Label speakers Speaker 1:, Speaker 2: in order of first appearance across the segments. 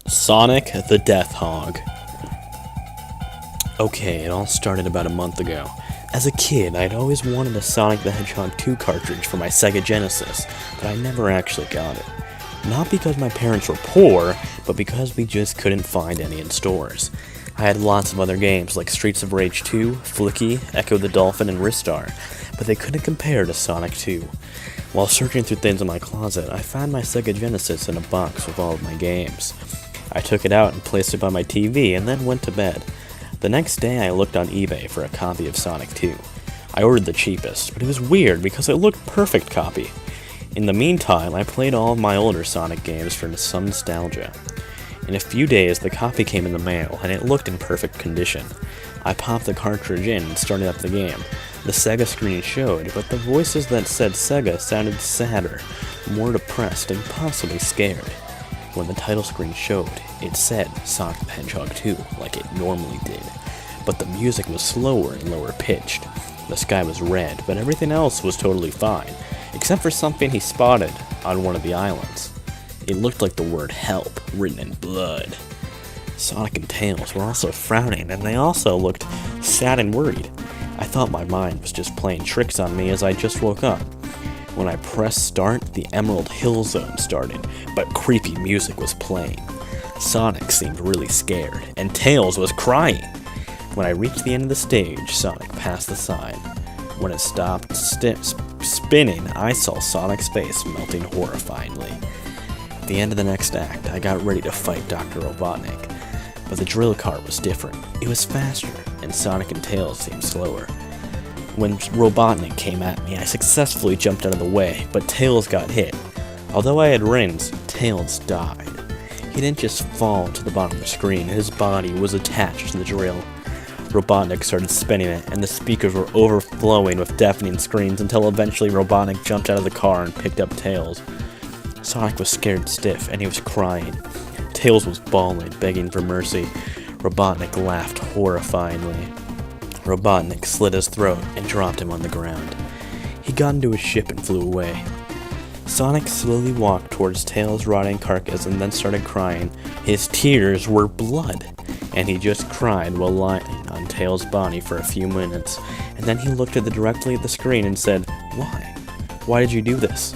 Speaker 1: Sonic the Death Hog. Okay, it all started about a month ago. As a kid, I'd always wanted a Sonic the Hedgehog 2 cartridge for my Sega Genesis, but I never actually got it. Not because my parents were poor, but because we just couldn't find any in stores. I had lots of other games like Streets of Rage 2, Flicky, Echo the Dolphin, and Ristar, but they couldn't compare to Sonic 2. While searching through things in my closet, I found my Sega Genesis in a box with all of my games. I took it out and placed it by my TV and then went to bed. The next day I looked on eBay for a copy of Sonic 2. I ordered the cheapest, but it was weird because it looked perfect copy. In the meantime, I played all of my older Sonic games for some nostalgia. In a few days, the copy came in the mail, and it looked in perfect condition. I popped the cartridge in and started up the game. The Sega screen showed, but the voices that said Sega sounded sadder, more depressed, and possibly scared. When the title screen showed, it said Sonic the Hedgehog 2, like it normally did. But the music was slower and lower pitched. The sky was red, but everything else was totally fine, except for something he spotted on one of the islands. It looked like the word help, written in blood. Sonic and Tails were also frowning, and they also looked sad and worried. I thought my mind was just playing tricks on me as I just woke up. When I pressed start, the Emerald Hill Zone started, but creepy music was playing. Sonic seemed really scared, and Tails was crying. When I reached the end of the stage, Sonic passed the sign. When it stopped spinning, I saw Sonic's face melting horrifyingly. At the end of the next act, I got ready to fight Dr. Robotnik, but the drill cart was different. It was faster, and Sonic and Tails seemed slower. When Robotnik came at me, I successfully jumped out of the way, but Tails got hit. Although I had rings, Tails died. He didn't just fall to the bottom of the screen, his body was attached to the drill. Robotnik started spinning it, and the speakers were overflowing with deafening screams until eventually Robotnik jumped out of the car and picked up Tails. Sonic was scared stiff, and he was crying. Tails was bawling, begging for mercy. Robotnik laughed horrifyingly. Robotnik slit his throat and dropped him on the ground. He got into his ship and flew away. Sonic slowly walked towards Tails' rotting carcass and then started crying. His tears were blood, and he just cried while lying on Tails' body for a few minutes, and then he looked directly at the screen and said, "Why? Why did you do this?"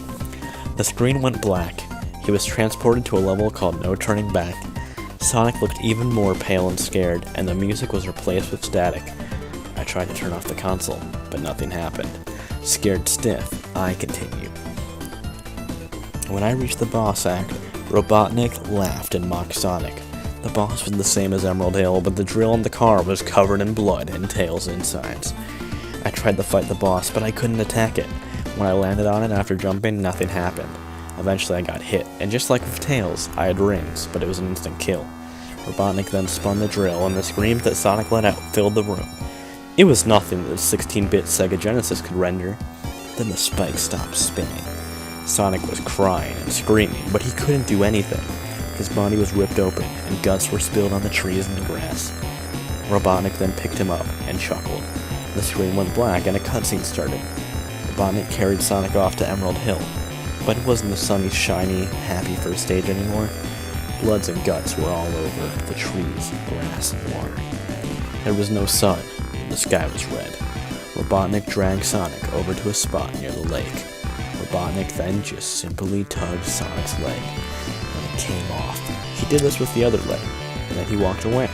Speaker 1: The screen went black. He was transported to a level called No Turning Back. Sonic looked even more pale and scared, and the music was replaced with static. I tried to turn off the console, but nothing happened. Scared stiff, I continued. When I reached the boss act, Robotnik laughed and mocked Sonic. The boss was the same as Emerald Hill, but the drill in the car was covered in blood and Tails' insides. I tried to fight the boss, but I couldn't attack it. When I landed on it after jumping, nothing happened. Eventually I got hit, and just like with Tails, I had rings, but it was an instant kill. Robotnik then spun the drill, and the screams that Sonic let out filled the room. It was nothing that a 16-bit Sega Genesis could render. Then the spike stopped spinning. Sonic was crying and screaming, but he couldn't do anything. His body was ripped open, and guts were spilled on the trees and the grass. Robotnik then picked him up and chuckled. The screen went black and a cutscene started. Robotnik carried Sonic off to Emerald Hill, but it wasn't the sunny, shiny, happy first stage anymore. Bloods and guts were all over the trees, grass, and water. There was no sun. The sky was red. Robotnik dragged Sonic over to a spot near the lake. Robotnik then just simply tugged Sonic's leg, and it came off. He did this with the other leg, and then he walked away.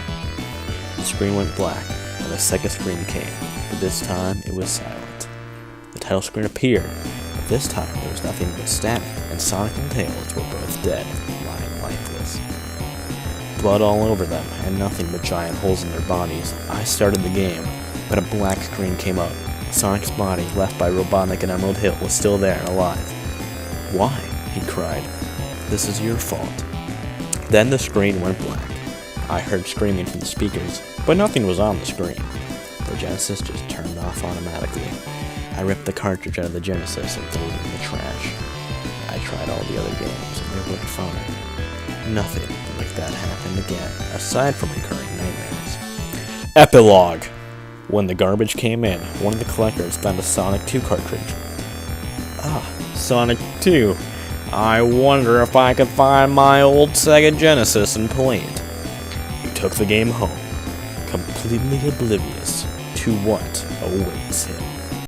Speaker 1: The screen went black, and the second screen came, but this time it was silent. The title screen appeared, but this time there was nothing but static, and Sonic and Tails were both dead, lying lifeless. Blood all over them, and nothing but giant holes in their bodies. I started the game, but a black screen came up. Sonic's body, left by Robotnik and Emerald Hill, was still there and alive. "Why?" he cried. "This is your fault." Then the screen went black. I heard screaming from the speakers, but nothing was on the screen. The Genesis just turned off automatically. I ripped the cartridge out of the Genesis and threw it in the trash. I tried all the other games and they looked fine. Nothing like that happened again, aside from recurring nightmares. Epilogue! When the garbage came in, one of the collectors found a Sonic 2 cartridge. Ah, Sonic 2. I wonder if I could find my old Sega Genesis and play it. He took the game home, completely oblivious to what awaits him.